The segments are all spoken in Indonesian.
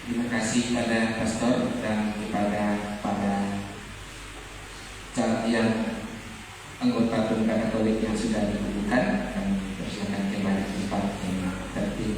Terima kasih pada pastor dan kepada yang anggota Pemuda Katolik yang sudah dikumpulkan. Kami persilakan kembali ke tempat yang tertib.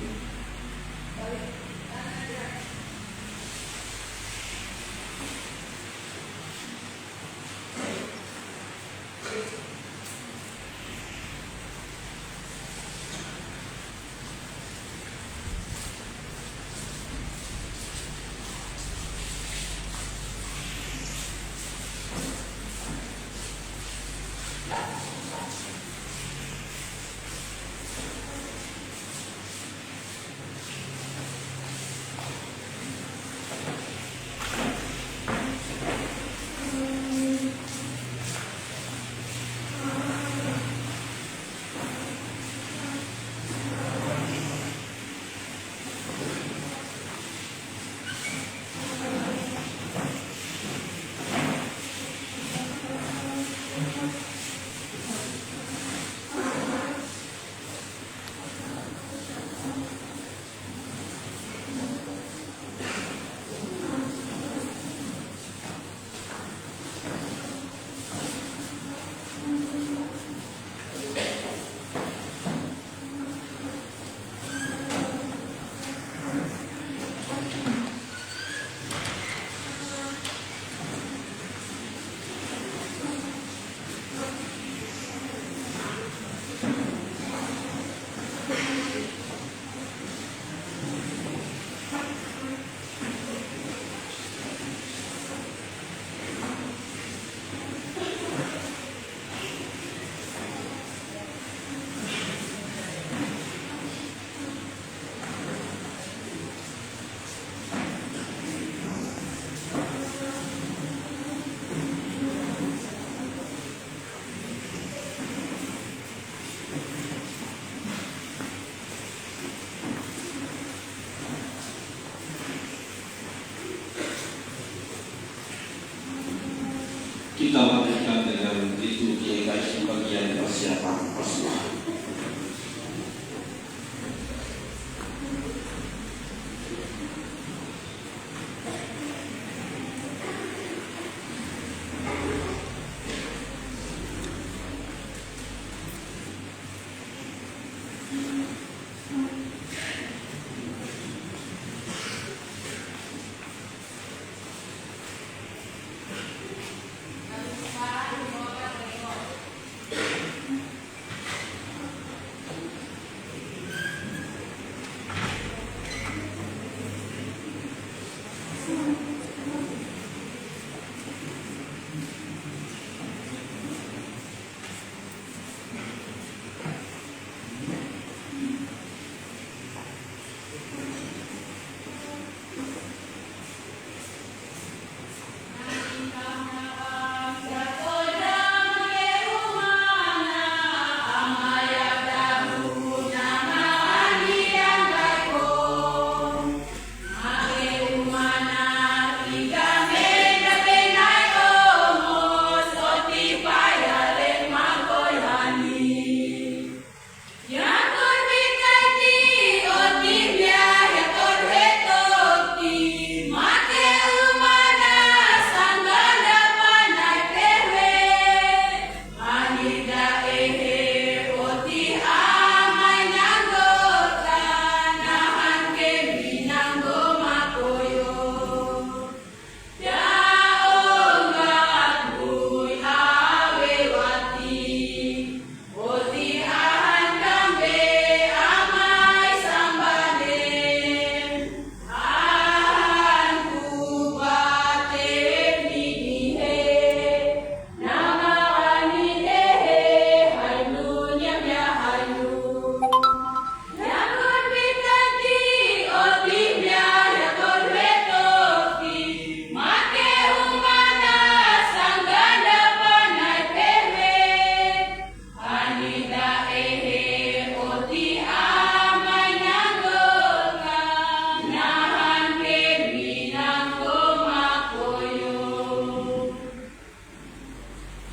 Kita lanjutkan dengan liturgi Ekaristi bagian persiapan persembahyan.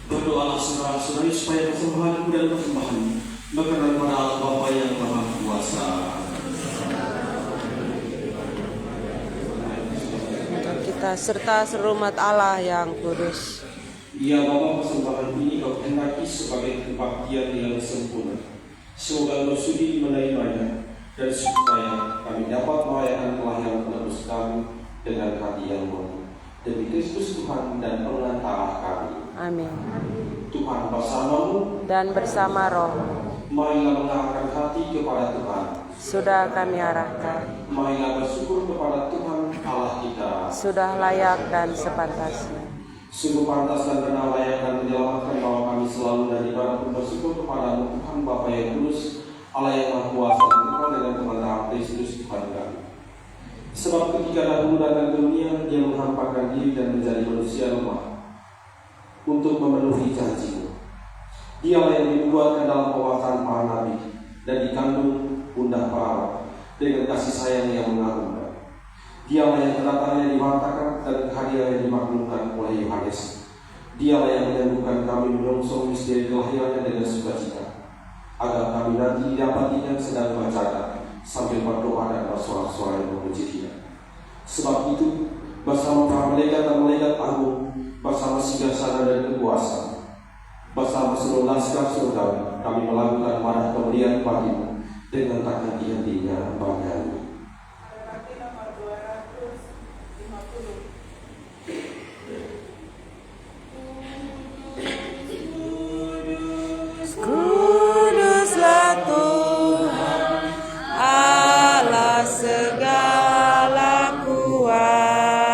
Berdoalah saudara-saudari supaya persembahan dan persembahan berkenan gereja, serta seluruh umat Allah yang kudus. Ya Bapa, persembahan ini Kau kehendaki sebagai kebaktian yang sempurna. Semoga Kau sudi menerimanya, dan supaya kami dapat merayakan kelahiran penebus kami dengan hati yang murni. Demi Kristus Tuhan dan pengantara kami. Amin. Tuhan bersamamu Dan bersama roh, marilah mengarahkan hati kepada Tuhan. sudah kami arahkan, Marilah bersyukur kepada Tuhan Allah kita. sudah layak dan sepantasnya. Sungguh pantas dan benar layak dan menyelamatkan bahwa kami selalu dan dimanapun bersyukur kepada Tuhan Bapa yang kudus, Allah yang Maha Kuasa, dan Tuhan dengan pengantara Kristus Tuhan kami. Sebab ketika dahulu datang ke dunia, Dia menghampakan diri dan menjadi manusia lemah untuk memenuhi janji-Mu. Dialah yang dibuatkan dalam pewartaan para nabi dan dikandung bunda para dengan kasih sayang yang mengagumkan. Dialah yang kedatangannya diwartakan dan kehadirannya dimaklumkan oleh Yohanes. Dialah yang menyembuhkan kami menyongsong misteri kelahirannya dengan sukacita, agar kami nanti didapatinya sedang bercakap sambil berdoa dan bersorak-sorai memuji Dia. Sebab itu, bersama para malaikat dan malaikat agung, bersama singgasana dan kekuasaan, bersama seluruh laskar surgawi, kami melakukan madah kemuliaan bagimu dengan tak henti-hentinya bagi. Kuduslah Tuhan, Allah segala kuasa.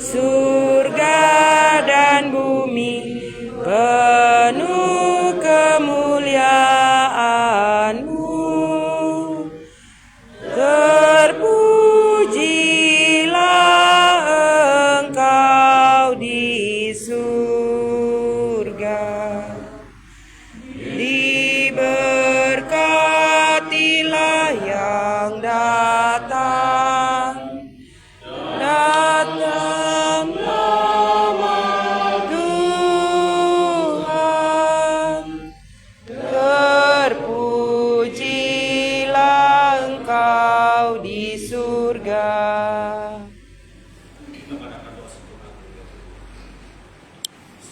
Surga dan bumi penuh kemuliaan-Mu. Terpujilah Engkau di surga. Diberkatilah yang datang nama Tuhan. Terpujilah Engkau di surga.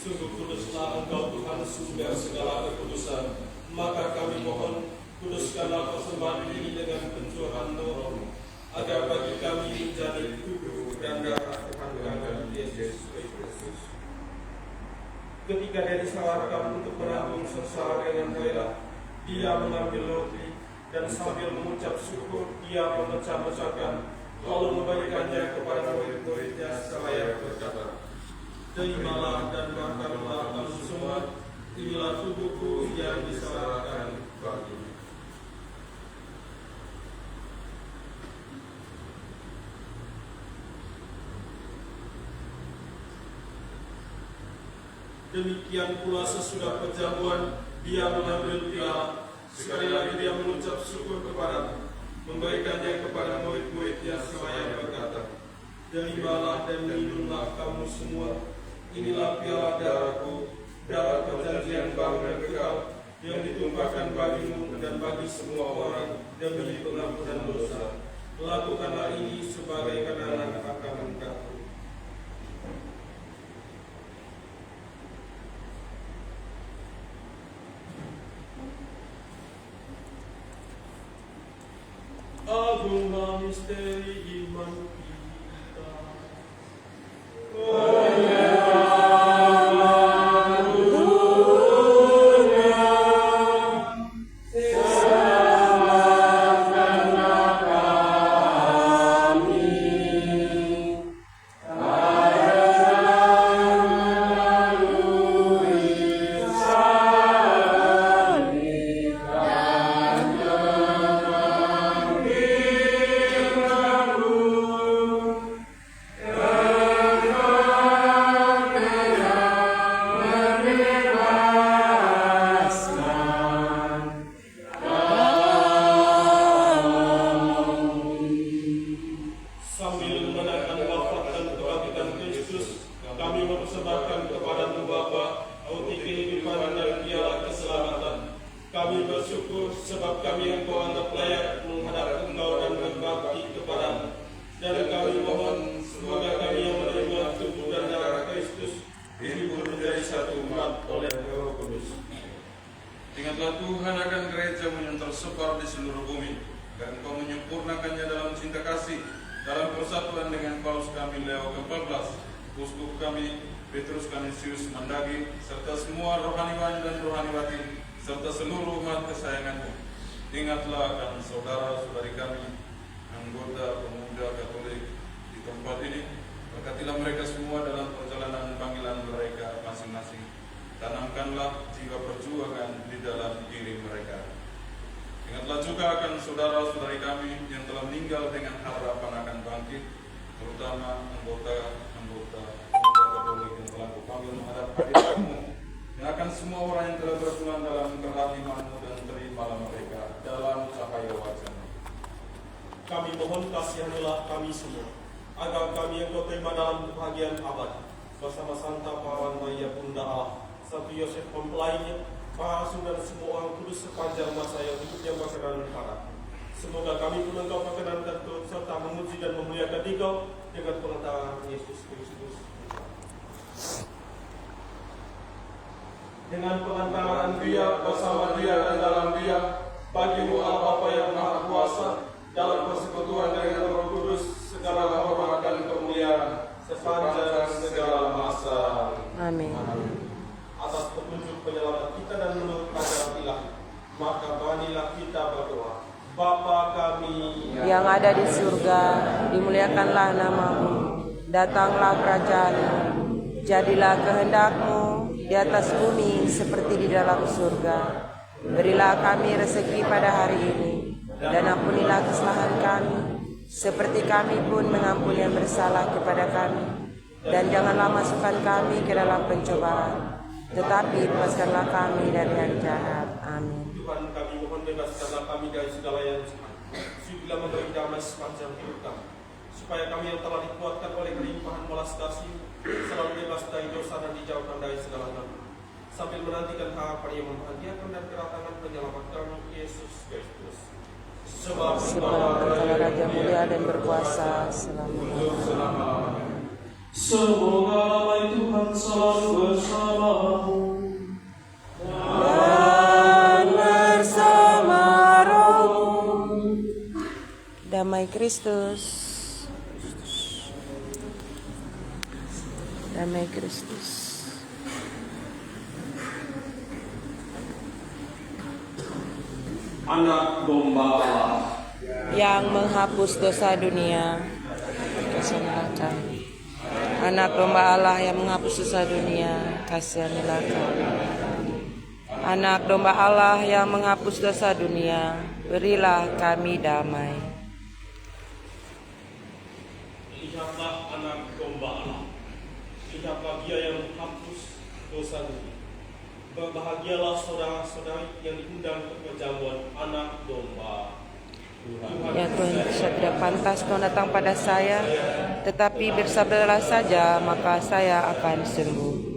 Sungguh kuduslah Engkau Tuhan sumber segala kekudusan. Maka kami mohon, kuduskanlah persembahan ini dengan pencurahan Roh-Mu, agar bagi kami menjadi tubuh dan darah Tuhan kami Yesus Kristus. Ketika Dia disalahkan untuk menanggung sengsara dengan rela, Dia mengambil roti dan sambil mengucap syukur, Dia memecah-mecahkan, lalu memberikannya kepada murid-muridnya seraya berkata, "Terimalah dan makanlah kamu semua, inilah tubuhku yang diserahkan bagimu." Demikian pula sesudah perjamuan, Dia mengambil piala. Sekali lagi Dia mengucap syukur kepada-Mu, memberikannya kepada murid-muridnya seraya berkata, "Terimalah dan minumlah kamu semua, inilah piala darahku, darah perjanjian baru dan kekal, yang ditumpahkan bagimu dan bagi semua orang demi pengampunan dosa. Lakukanlah ini sebagai kenangan akan Engkau." Agunglah misteri iman kita. Kami bersyukur sebab kami Engkau anggap layak menghadap Engkau dan berbakti kepada-Mu. Dan kami Kudus. Ingatlah Tuhan akan gereja-Mu yang tersebar di seluruh bumi, dan Engkau menyempurnakannya dalam cinta kasih, dalam persatuan dengan Paus kami Leo ke-14, Uskup kami Petrus Canisius Mandagi, serta semua rohaniwan dan rohaniwati, serta seluruh umat kesayangan-Mu. Ingatlah akan saudara-saudari kami, anggota pemuda Katolik di tempat ini. Berkatilah mereka semua dalam perjalanan panggilan mereka masing-masing. Tanamkanlah jiwa perjuangan di dalam diri mereka. Ingatlah juga akan saudara-saudari kami yang telah meninggal dengan harapan akan bangkit, terutama anggota-anggota pemuda Katolik yang telah kupanggil menghadap hadirat-Mu, dan akan semua orang yang telah berpulang dalam kehadiran-Mu, dan terimalah mereka dalam cahaya wajah-Mu. Kami mohon kasihanilah kami semua, agar kami yang Kau terima dalam kebahagiaan abadi, bersama Santa Pawan Maria Bunda Allah, Santo Yosef mempelainya, para rasul dan semua orang kudus sepanjang masa yang hidupnya berkenan kepada. Semoga kami pun Engkau perkenankan turut serta memuji dan memuliakan Engkau dengan pengantaran Yesus Kristus. Dengan pengantaran Dia, bersama Dia dan dalam Dia, bagi-Mu Allah Bapa yang Maha Kuasa, dalam persekutuan dengan Roh Kudus, segala hormat dan kemuliaan sepanjang segala masa. Amin. Atas petunjuk penyelamat kita dan menurut ajaran ilahi, maka beranilah kita berdoa. Bapa kami Yang ada di surga, dimuliakanlah nama-Mu, datanglah kerajaan-Mu, jadilah kehendak-Mu di atas bumi seperti di dalam surga. Berilah kami rezeki pada hari ini, dan ampunilah kesalahan kami, seperti kami pun mengampuni yang bersalah kepada kami. Dan janganlah masukkan kami ke dalam pencobaan, tetapi lepaskanlah kami dari yang jahat. Amin. Tuhan, kami mohon bebaskanlah kami dari segala yang jahat. Sudilah memberi damai sepanjang hidup kami, supaya kami yang telah dikuatkan oleh kelimpahan welas kasih selalu bebas dari dosa dan dijauhkan dari segala gangguan, sambil menantikan harapan yang membahagiakan dan kedatangan penyelamat kami, Yesus Kristus. Sebab Engkaulah Raja mulia dan berkuasa selama-lamanya. Semoga damai Tuhan selalu bersamamu. Dan bersama rohmu. Damai Kristus. Damai Kristus. Anak domba Allah Yang menghapus dosa dunia, kasihanilah kami. Anak domba Allah yang menghapus dosa dunia, kasihanilah kami. Anak domba Allah yang menghapus dosa dunia, berilah kami damai. lihatlah anak domba Allah, lihatlah Dia yang menghapus dosa dunia. Berbahagialah saudara-saudari yang diundang ke perjamuan anak domba Tuhan. Ya Tuhan, saya tidak pantas Kau datang pada saya, tetapi bersabdalah saja, maka saya akan sembuh.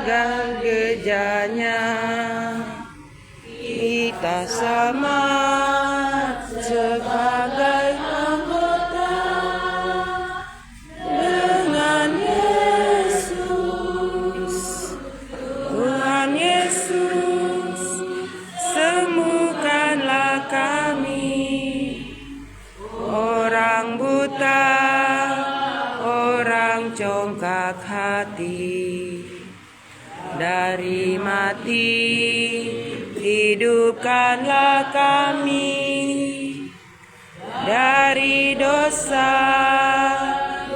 pemegang gejanya. Kita sama sebagai anggota dengan Yesus. Tuhan Yesus, sembuhkanlah kami, orang buta, orang congkak hati, dari mati hidupkanlah kami, dari dosa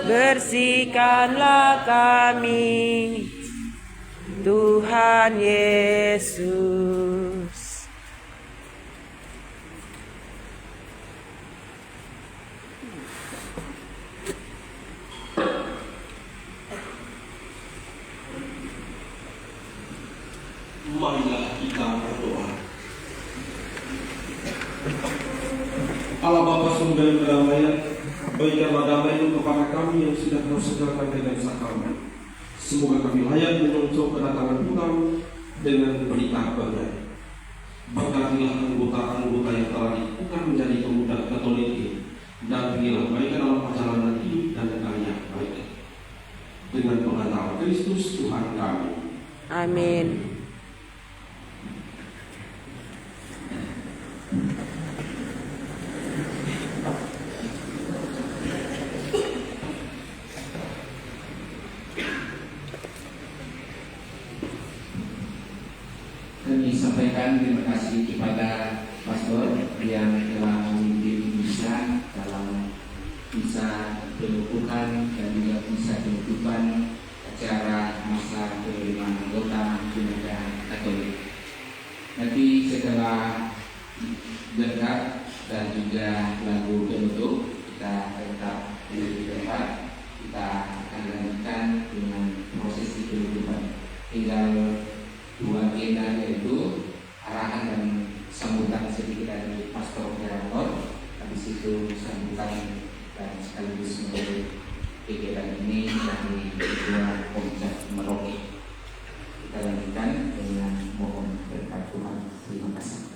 bersihkanlah kami, Tuhan Yesus. Marilah kita berdoa. Allah Bapa sumber kedamaian, berikanlah damai itu kepada kami yang sudah Kau sediakan dengan sakramen. Semoga kami layak menyongsong kedatangan Tuhan dengan berita bagai. Berkatilah anggota-anggota yang telah dikukuhkan menjadi pemuda Katolik ini, dan berilah mereka dalam perjalanan hidup dan karya mereka. Dengan pengantar Kristus Tuhan kami. Amin. Kami sampaikan terima kasih kepada Pastor yang telah memimpin misa dalam misa pengukuhan dan juga misa penutupan acara masa penerimaan anggota Gereja Katolik. Nanti setelah berkat dan juga lagu penutup, kita tetap di tempat. Kita akan lanjutkan dengan prosesi penutupan. Tinggal dua agenda, yaitu arahan dan sambutan sedikit dari Pastor Operator. Habis itu sambutan dan sekaligus menutup kegiatan ini dari Ketua Komcat Merauke. Kita lanjutkan dengan mohon berkat Tuhan. Terima kasih.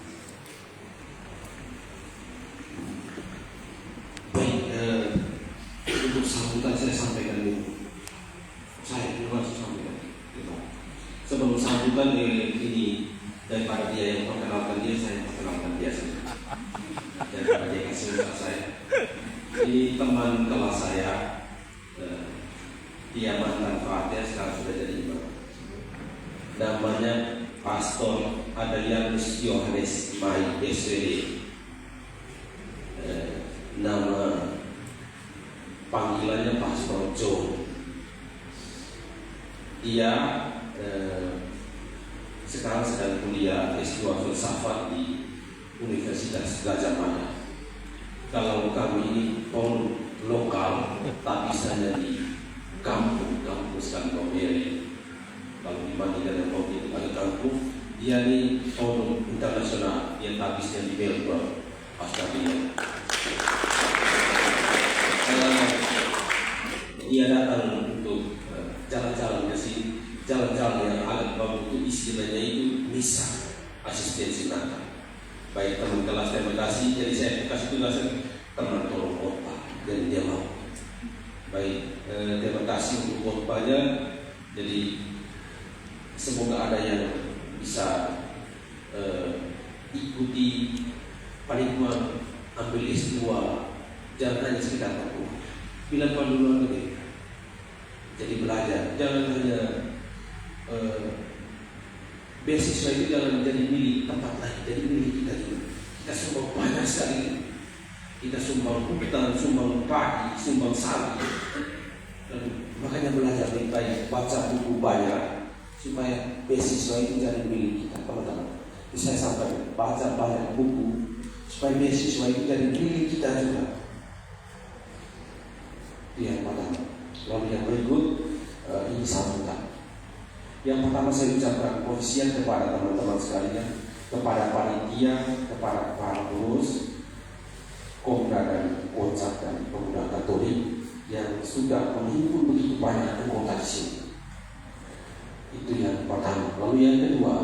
Baik, untuk sambutan saya sampaikan dulu. Saya langsung sampaikan. Sebelum sambutan ini daripada dia yang perkenalkan dia, saya perkenalkan dia saja. Daripada dia kasih usaha saya. Ini teman kelas saya, dia mantan Fatih, sekarang sudah jadi imam. Namanya Pastor Adrianus Yohanes Mai SWD. Nama panggilannya Pastor John. Dia sekarang sedang kuliah S2 filsafat di Universitas Gajah Mada. Kalau kami ini pon lokal, tapi saya di kampus Kampung Meri. Kalau di Madinah dan Kopi itu ada kampung. Dia ini pon internasional, dia tapisnya di Melbourne, Australia. Dia datang untuk jalan-jalan ke sini. Jalan-jalan yang agak bagus itu istilahnya itu misa asistensi Natal. Baik teman kelas, terima kasih. Jadi saya kasih tugasan teman tolong khotbah dan dia mau. Baik, terima kasih untuk khotbahnya. Jadi semoga ada yang bisa ikuti panitiaan ambil S2, jangan hanya sekedar tahu. Bila kau dulu negeri, jadi belajar, jangan hanya beasiswa itu jangan menjadi milik tempat lain, jadi milik kita juga. Kita sumbang banyak sekali. Kita sumbang hutan, sumbang padi, sumbang sapi. Makanya belajar lebih baik, baca buku banyak supaya beasiswa itu jadi milik kita, teman-teman. Saya sampaikan, baca banyak buku supaya beasiswa itu jadi milik kita juga. Yang pertama. Lalu yang berikut ini sambutan. Yang pertama saya ucapkan pujian kepada teman-teman sekalian, kepada panitia, kepada para pengurus, Komda dan Komcat dan Pemuda Katolik yang sudah menghimpun begitu banyak anggota di sini. Itu yang pertama. Lalu yang kedua,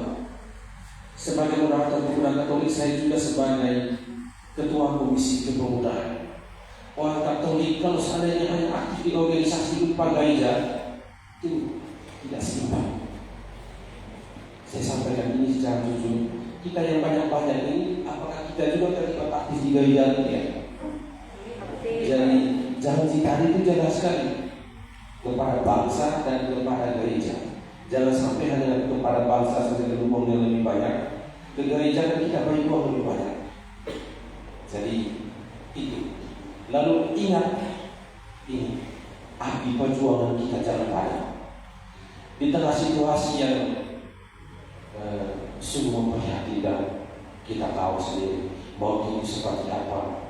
sebagai moderator pemuda Katolik, saya juga sebagai ketua komisi kepemudaan. Orang Katolik kalau seandainya hanya aktif di organisasi lupa gereja, itu tidak seimbang. Saya sampaikan ini secara jujur. Kita yang banyak-banyak ini, apakah kita juga terlibat aktif di gereja? Ya. Jadi jangan tadi itu jaga sekali kepada bangsa dan kepada gereja. Jangan sampai hanya kepada bangsa saja uangnya lebih banyak, ke gereja dan kita beri uang lebih banyak. Jadi itu. Lalu ingat ini, api perjuangan kita jangan padam. Di tengah situasi yang sungguh memprihatinkan, kita tahu sendiri mau itu seperti apa,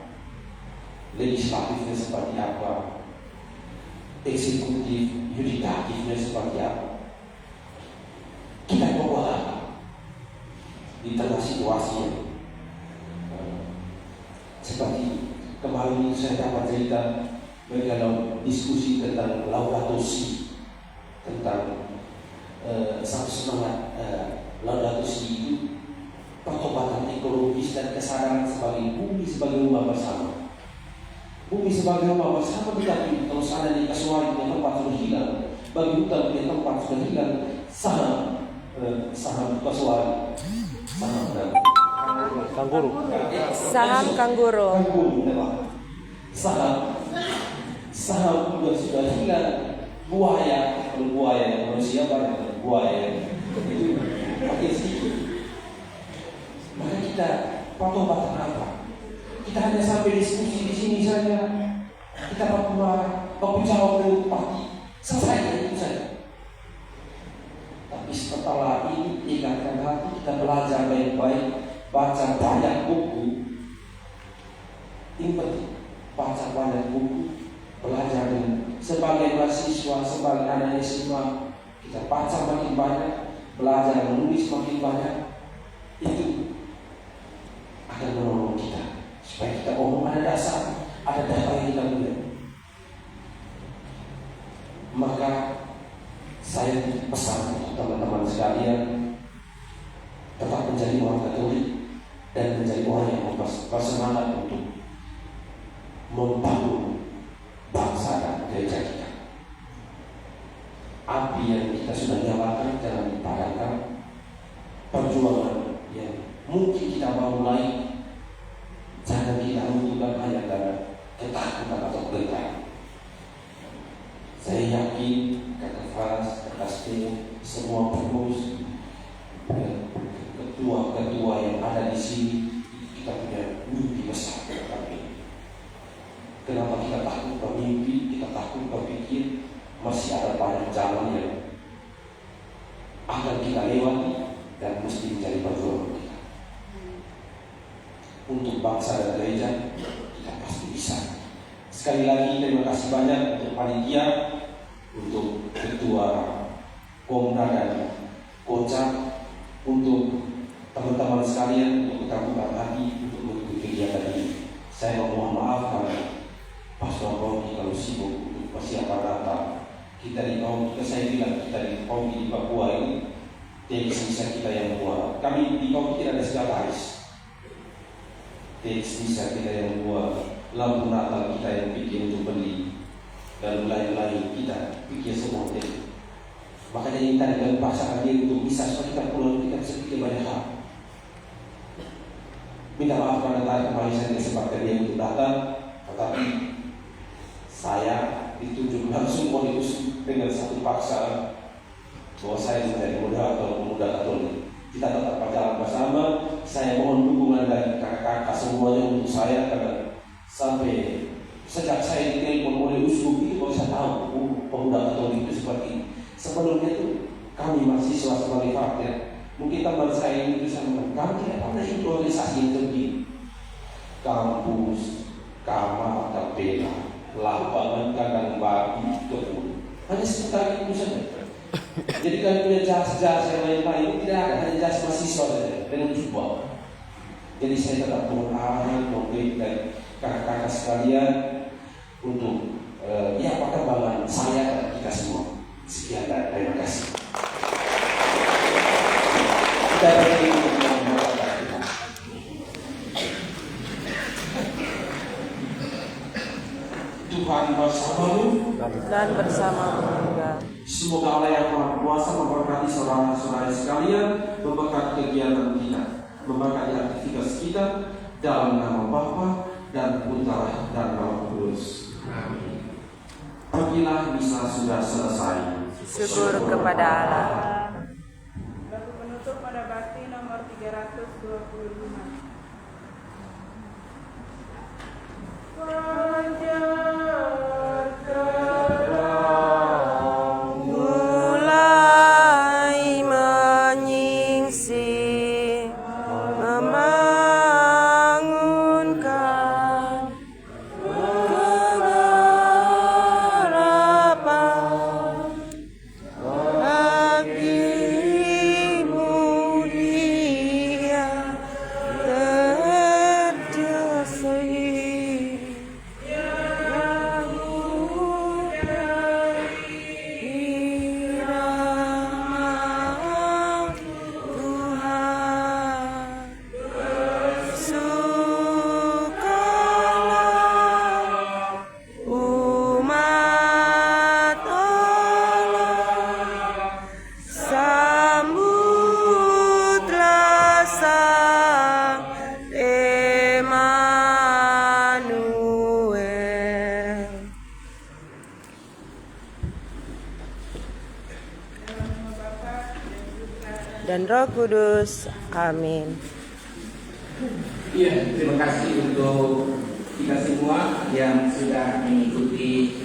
legislatifnya seperti apa, eksekutif, yudikatifnya seperti apa. Kita membuat apa di tengah situasi seperti kemarin ini saya dapat cerita dalam diskusi tentang Laudato Si, tentang satu semangat Laudato Si itu pertobatan ekologis dan kesadaran sebagai bumi sebagai rumah bersama. Bumi sebagai rumah bersama, tetapi kalau seandainya kasuari punya tempat sudah hilang, bagi hutan punya tempat sudah hilang, saham kasuari, Kangguru. Saham kangguru. Saham juga sudah hilang. Buaya, kalau buaya manusia banyak, buaya itu pakai sedikit. Maka kita pertobatan apa? Kita hanya sampai diskusi di sini saja. Kita baku jawab dengan parti, selesai itu saja. Tapi setelah ini ingatkan hati, kita belajar baik-baik, baca banyak buku. Ini penting, baca banyak buku, belajar dengan sebagai mahasiswa, sebagai anak SMA, kita baca makin banyak, belajar menulis makin banyak. Itu akan menolong kita supaya kita ada dasar, ada data yang kita punya. Maka saya pesan untuk teman-teman sekalian, tetap menjadi orang Katolik dan menjadi orang yang bersemangat untuk membangun bangsa dan gereja kita. Api yang kita sudah nyalakan jangan dipadamkan. Perjuangan yang mungkin kita mau mulai, jangan kita lakukan hanya karena ketakutan atau gentar. Saya yakin Kakak Fras, Kakak Steve, semua pengurus, ketua-ketua yang ada di sini, kita punya mimpi besar ke depan ini. Kenapa kita takut bermimpi, kita takut berpikir? Masih ada banyak jalan yang akan kita lewati dan mesti menjadi perjuangan kita. Untuk bangsa dan gereja, kita pasti bisa. Sekali lagi terima kasih banyak untuk panitia, untuk ketua Komda dan Kocak, untuk teman-teman sekalian, untuk keterbukaan hati untuk mengikuti kegiatan ini. Saya mohon maaf karena Pastor Rocky kalau sibuk untuk persiapan Natal. Kita di kaum kita, saya bilang kita di kaum di Papua ini teks misa kita yang buat. Kami di kaum tidak ada sekretaris. Teks misa kita yang buat, lampu Natal kita yang bikin untuk beli, dan lain-lain kita bikin semua teks. Makanya kita dengan pasangan dia untuk bisa supaya kita pulang kita bisa bikin banyak hal. Minta maaf karena tadi kemarin saya kesempatan dia untuk datang, tetapi saya ditunjuk langsung oleh Usu dengan satu paksa bahwa saya menjadi moderator pemuda Katolik. Kita tetap berjalan bersama. Saya mohon dukungan dari kakak-kakak semuanya untuk saya, karena sampai sejak saya ditelepon oleh Usu itu baru saya tahu pemuda Katolik itu seperti ini. Sebelumnya itu kami mahasiswa sebagai fakir, mungkin teman saya ini bisa mengatakan kami tidak pernah ikut organisasi yang tinggi, kampus, kamar, kapela, lapangan kandang babi, kebun, hanya seputar itu saja. Jadi kami punya jas-jas yang lain-lain tidak ada, hanya jas mahasiswa saja dengan jubah. Jadi saya tetap berharap memberikan kakak-kakak sekalian untuk ya perkembangan saya dan kita semua. Sekian dan terima kasih. dari memberkati. Tuhan bersamamu. dan bersamamu juga. Semoga Allah yang Maha Kuasa memberkati saudara-saudara sekalian, memberkati kegiatan kita, memberkati aktivitas kita, dalam nama Bapa dan Putra dan Roh Kudus. Amin. Pergilah, misa sudah selesai. Syukur kepada Allah. Lagu penutup pada bakti nomor 325. Mulai menyingsing, membangunkan pengharapan bagimu dia terdesak. Sambutlah Sang Emmanuel. Dan Roh Kudus. Amin. Iya, terima kasih untuk kita semua yang sudah mengikuti